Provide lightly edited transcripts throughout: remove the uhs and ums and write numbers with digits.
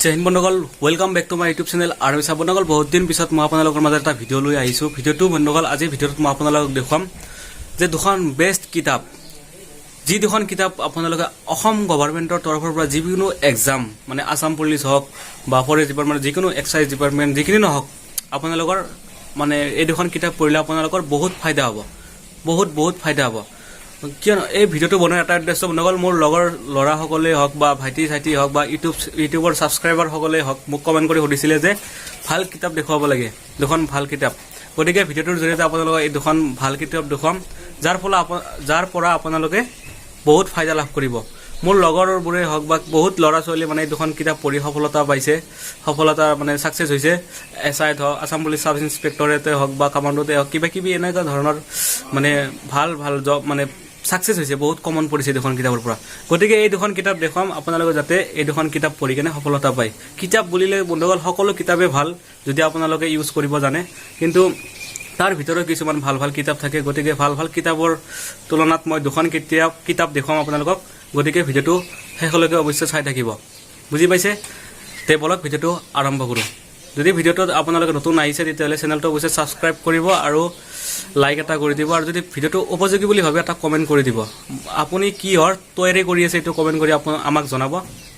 জয় হিন্দ বন্ধুসকল, welcome back to my YouTube channel. আৰু বন্ধুসকল, বহুত দিন পিছত মই আপোনালোকৰ মাজত এটা ভিডিঅ' লৈ আহিছোঁ। ভিডিঅ'টো বন্ধুসকল, আজিৰ ভিডিঅ'ত মই আপোনালোকক দেখুৱাম যে দুখন বেষ্ট কিতাপ, যি দুখন কিতাপ আপোনালোকে অসম গভৰ্ণমেণ্টৰ তৰফৰ পৰা যিকোনো এক্সাম, মানে আসাম পুলিচ হওক বা ফৰেষ্ট ডিপাৰ্টমেণ্ট, যিকোনো এক্সাইজ ডিপাৰ্টমেণ্ট, যিখিনি নহওক, আপোনালোকৰ মানে এই দুখন কিতাপ পঢ়িলে আপোনালোকৰ বহুত ফাইদা হ'ব, বহুত ফাইদা হ'ব। কিয়নো এই ভিডিঅ'টো বনোৱাৰ এটা উদ্দেশ্য বন্ধুসকল, মোৰ লগৰ ল'ৰাসকলে হওক বা ভাইটি হওক বা ইউটিউবৰ ছাবস্ক্ৰাইবাৰসকলে হওক মোক কমেণ্ট কৰি সুধিছিলে যে ভাল কিতাপ দেখুৱাব লাগে, দুখন ভাল কিতাপ। গতিকে ভিডিঅ'টোৰ জৰিয়তে আপোনালোকক এই দুখন ভাল কিতাপ দেখুৱাম, যাৰ পৰা আপোনালোকে বহুত ফাইদা লাভ কৰিব। মোৰ লগৰবোৰে হওক বা বহুত ল'ৰা ছোৱালীয়ে মানে এই দুখন কিতাপ পঢ়ি সফলতা পাইছে, সফলতা মানে ছাকচেছ হৈছে। SIত হওক, আসাম পুলিচ ছাব ইন্সপেক্টৰেতে হওক বা কামাণ্ডোতে হওক, কিবা এনেকুৱা ধৰণৰ মানে ভাল জব মানে ছাকচেছ হৈছে, বহুত কমন পৰিছে দুখন কিতাপৰ পৰা। গতিকে এই দুখন কিতাপ দেখুৱাম আপোনালোকে, যাতে এই দুখন কিতাপ পঢ়ি কেনে সফলতা পায়। কিতাপ বুলিলে বন্ধুসকল সকলো কিতাপেই ভাল যদি আপোনালোকে ইউজ কৰিব জানে, কিন্তু তাৰ ভিতৰত কিছুমান ভাল কিতাপ থাকে। গতিকে ভাল কিতাপৰ তুলনাত মই দুখন কিতাপ দেখুৱাম আপোনালোকক। গতিকে ভিডিঅ'টো শেষলৈকে অৱশ্যে চাই থাকিব, বুজি পাইছে? তে বলক ভিডিঅ'টো আৰম্ভ কৰোঁ। যদি ভিডিঅ'টোত আপোনালোকে নতুন আহিছে তেতিয়াহ'লে চেনেলটো অৱশ্যে ছাবস্ক্ৰাইব কৰিব আৰু লাইক এটা কৰি দিব, আৰু যদি ভিডিঅ'টো উপযোগী বুলি ভাবে এটা কমেণ্ট কৰি দিব। আপুনি কিহৰ তৈয়াৰী কৰি আছে এইটো কমেণ্ট কৰি আমাক জনাব।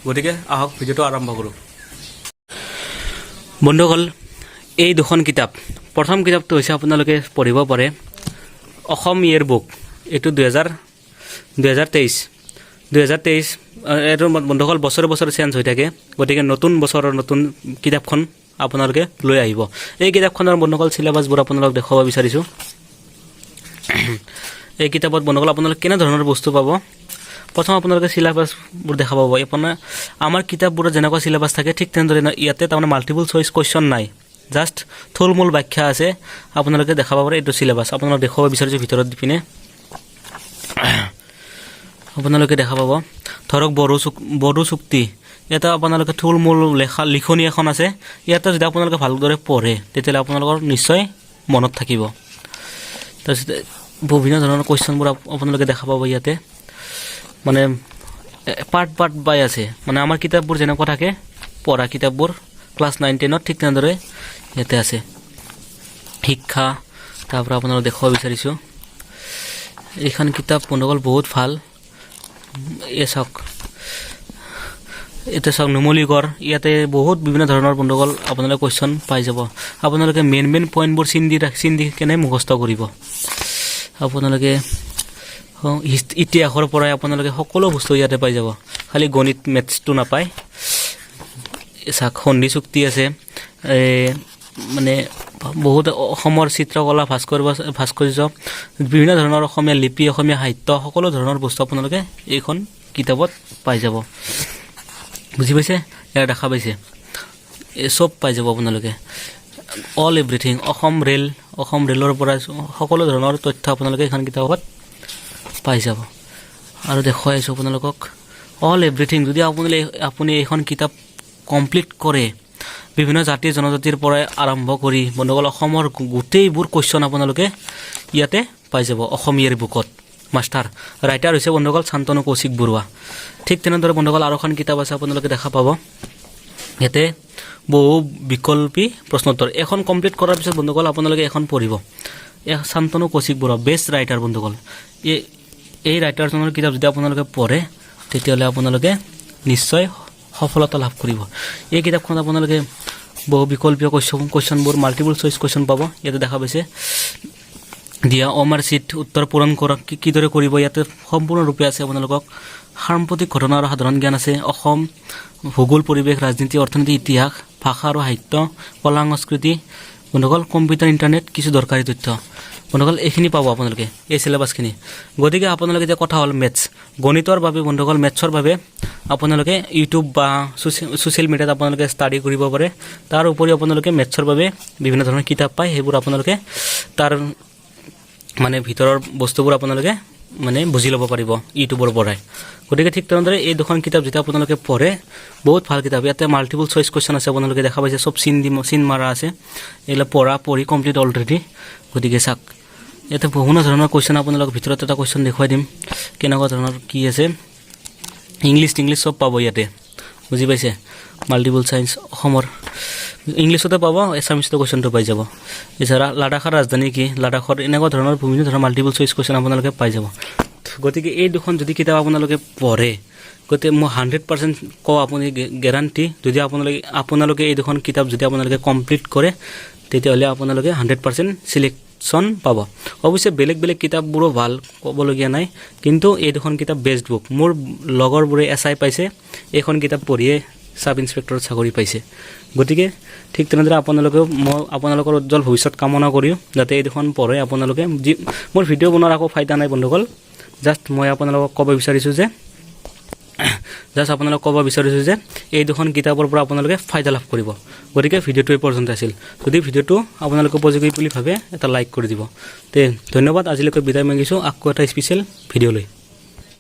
গতিকে আহক ভিডিঅ'টো আৰম্ভ কৰোঁ। বন্ধুসকল, এই দুখন কিতাপ, প্ৰথম কিতাপটো হৈছে আপোনালোকে পঢ়িব পাৰে অসম ইয়েৰ বুক। এইটো 2023 এইটো বন্ধুসকল বছৰে চেঞ্জ হৈ থাকে। গতিকে নতুন বছৰৰ নতুন কিতাপখন আপোনালোকে লৈ আহিব। এই কিতাপখনৰ বন্ধুসকল চিলেবাছবোৰ আপোনালোকক দেখুৱাব বিচাৰিছোঁ। এই কিতাপত বন্ধুসকল আপোনালোকে কেনেধৰণৰ বস্তু পাব। প্ৰথম আপোনালোকে চিলেবাছবোৰ দেখা পাব। আপোনাৰ আমাৰ কিতাপবোৰত যেনেকুৱা চিলেবাছ থাকে ঠিক তেনেদৰে ইয়াতে তাৰমানে মাল্টিপল চইচ কুৱেশ্যন নাই, জাষ্ট থুলমূল ব্যাখ্যা আছে। আপোনালোকে দেখা পাব এইটো চিলেবাছ। আপোনালোকে দেখুৱাব বিচাৰিছোঁ ভিতৰত দি পিনে আপোনালোকে দেখা পাব। ধৰক বড়ো চুক্তি, ইয়াতে আপোনালোকে থুলমূল লিখনি এখন আছে। ইয়াতে যদি আপোনালোকে ভালদৰে পঢ়ে তেতিয়াহ'লে আপোনালোকৰ নিশ্চয় মনত থাকিব। তাৰপিছতে বিভিন্ন ধৰণৰ কুৱেশ্যনবোৰ আপোনালোকে দেখা পাব ইয়াতে, মানে পাৰ্ট বাই আছে। মানে আমাৰ কিতাপবোৰ যেনেকুৱা থাকে পঢ়া কিতাপবোৰ ক্লাছ 9-10ত, ঠিক তেনেদৰে ইয়াতে আছে শিক্ষা। তাৰপৰা আপোনালোক দেখুৱাব বিচাৰিছোঁ এইখন কিতাপ বন্ধুসকল বহুত ভাল। চাওক, এতিয়া চাওক নুমলীগড়, ইয়াতে বহুত বিভিন্ন ধৰণৰ বন্ধুসকল আপোনালোকে কুৱেশ্যন পাই যাব। আপোনালোকে মেইন পইণ্টবোৰ চিন দি কেনে মুখস্থ কৰিব। আপোনালোকে ইতিহাসৰ পৰাই আপোনালোকে সকলো বস্তু ইয়াতে পাই যাব, খালি গণিত মেথছটো নাপায়। চাওক সন্ধি চুক্তি আছে, মানে বহুত অসমৰ চিত্ৰকলা ভাস্কৰ্য, বিভিন্ন ধৰণৰ অসমীয়া লিপি, অসমীয়া সাহিত্য, সকলো ধৰণৰ বস্তু আপোনালোকে এইখন কিতাপত পাই যাব, বুজি পাইছে? ইয়াৰ দেখা পাইছে চব পাই যাব আপোনালোকে, অল এভৰিথিং। অসম ৰেলৰ পৰা সকলো ধৰণৰ তথ্য আপোনালোকে এইখন কিতাপত পাই যাব। আৰু দেখুৱাই আছোঁ আপোনালোকক অল এভৰিথিং। যদি আপুনি এইখন কিতাপ কমপ্লিট কৰে, বিভিন্ন জাতি জনজাতিৰ পৰাই আৰম্ভ কৰি বন্ধুসকল অসমৰ গোটেইবোৰ কুৱেশ্যন আপোনালোকে ইয়াতে পাই যাব অসমীয়াৰ বুকত। মাষ্টাৰ ৰাইটাৰ হৈছে বন্ধুসকল শান্তনু কৌশিক বৰুৱা। ঠিক তেনেদৰে বন্ধুসকল আৰু এখন কিতাপ আছে আপোনালোকে দেখা পাব ইয়াতে বহু বিকল্পী প্ৰশ্নোত্তৰ। এখন কমপ্লিট কৰাৰ পিছত বন্ধুসকল আপোনালোকে এখন পঢ়িব। শান্তনু কৌশিক বৰুৱা বেষ্ট ৰাইটাৰ বন্ধুসকল। এই ৰাইটাৰজনৰ কিতাপ যদি আপোনালোকে পঢ়ে তেতিয়াহ'লে আপোনালোকে নিশ্চয় সফলতা লাভ কৰিব। এই কিতাপখন আপোনালোকে বহু বিকল্পীয় কুৱেশ্যনবোৰ মাল্টিপল চইচ কুৱেশ্যন পাব। ইয়াতে দেখা পাইছে দিয়া অমাৰ চিট উত্তৰ পূৰণ কৰক, কিদৰে কৰিব ইয়াতে সম্পূৰ্ণৰূপে আছে। আপোনালোকক সাম্প্ৰতিক ঘটনা আৰু সাধাৰণ জ্ঞান আছে, অসম ভূগোল, পৰিৱেশ, ৰাজনীতি, অৰ্থনীতি, ইতিহাস, ভাষা আৰু সাহিত্য, কলা সংস্কৃতি, বন্ধুসকল কম্পিউটাৰ, ইণ্টাৰনেট, কিছু দৰকাৰী তথ্য। বন্ধুসকল এইখিনি পাব আপোনালোকে এই চিলেবাছখিনি। গতিকে আপোনালোকে এতিয়া কথা হ'ল মেথছ, গণিতৰ বাবে বন্ধুসকল মেথছৰ বাবে আপোনালোকে ইউটিউব বা ছ'চিয়েল মিডিয়াত আপোনালোকে ষ্টাডি কৰিব পাৰে। তাৰ উপৰিও আপোনালোকে মেথছৰ বাবে বিভিন্ন ধৰণৰ কিতাপ পায়, সেইবোৰ আপোনালোকে তাৰ মানে ভিতৰৰ বস্তুবোৰ আপোনালোকে মানে বুজি ল'ব পাৰিব ইউটিউবৰ পৰাই। গতিকে ঠিক তেনেদৰে এই দুখন কিতাপ যেতিয়া আপোনালোকে পঢ়ে বহুত ভাল কিতাপ। ইয়াতে মাল্টিপল চইচ কুৱেশ্যন আছে, আপোনালোকে দেখা পাইছে চব চিন মাৰা আছে। এইবিলাক পঢ়ি কমপ্লিট অলৰেডি। গতিকে চাওক ইয়াতে বিভিন্ন ধৰণৰ কুৱেশ্যন আপোনালোকক ভিতৰত এটা কুৱেশ্যন দেখুৱাই দিম কেনেকুৱা ধৰণৰ কি আছে। ইংলিছ চব পাব ইয়াতে, বুজি পাইছে? মাল্টিপল চায়েন্স অসমৰ ইংলিছতে পাব এছামিছটো কুৱেশ্যনটো পাই যাব এছাড়া লাডাখৰ ৰাজধানী কি লাডাখৰ এনেকুৱা ধৰণৰ বিভিন্ন ধৰণৰ মাল্টিপল চইচ কুৱেশ্যন আপোনালোকে পাই যাব গতিকে এই দুখন যদি কিতাপ আপোনালোকে পঢ়ে গতিকে মই 100% কওঁ আপুনি গেৰাণ্টি যদি আপোনালোকে এই দুখন কিতাপ যদি আপোনালোকে কমপ্লিট কৰে তেতিয়াহ'লে আপোনালোকে 100% সিলেকশ্যন পাব অৱশ্যে বেলেগ বেলেগ কিতাপবোৰো ভাল ক'বলগীয়া নাই কিন্তু এই দুখন কিতাপ বেষ্ট বুক মোৰ লগৰবোৰে এছআই পাইছে এইখন কিতাপ পঢ়িয়ে সাব ইন্সপেক্টৰত চাকৰি পাইছে গতিকে ঠিক তেনেদৰে আপোনালোকেও মই আপোনালোকৰ উজ্জ্বল ভৱিষ্যত কামনা কৰিও যাতে এই দুখন পঢ়ে আপোনালোকে মোৰ ভিডিঅ' বনোৱাৰ আকৌ ফাইদা নাই বন্ধুসকল জাষ্ট মই আপোনালোকক ক'ব বিচাৰিছোঁ যে এই দুখন কিতাপৰ পৰা আপোনালোকে ফাইদা লাভ কৰিব গতিকে ভিডিঅ'টো এই পৰ্যন্ত আছিল যদি ভিডিঅ'টো আপোনালোকে উপযোগী বুলি ভাবে এটা লাইক কৰি দিব তে ধন্যবাদ আজিলৈকে বিদায় মাগিছোঁ আকৌ এটা স্পেচিয়েল ভিডিঅ' লৈ